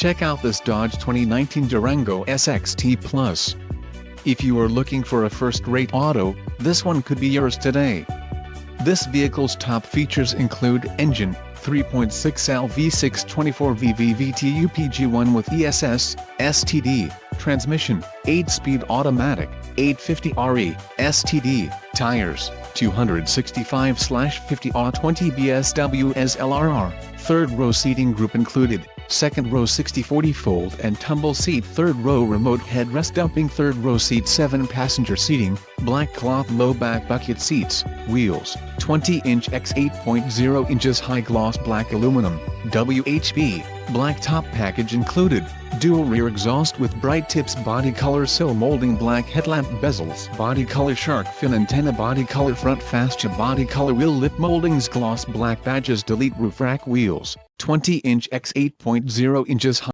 Check out this Dodge 2019 Durango SXT Plus. If you are looking for a first-rate auto, this one could be yours today. This vehicle's top features include engine, 3.6L V6 24V VVT UPG1 with ESS, STD, transmission, 8-speed automatic, 850RE, STD, tires, 265/50/20 BSW SLRR, third-row seating group included, second-row 60/40 fold and tumble seat, third-row remote headrest dumping, third-row seat 7-passenger seating, black cloth low-back bucket seats, wheels, 20-inch x 8.0 inches high-gloss black aluminum, WHB, black top package included, dual rear exhaust with bright tips, body color sill molding, black headlamp bezels, body color shark fin antenna, body color front fascia, body color wheel lip moldings, gloss black badges, delete roof rack, wheels, 20-inch x 8.0 inches high.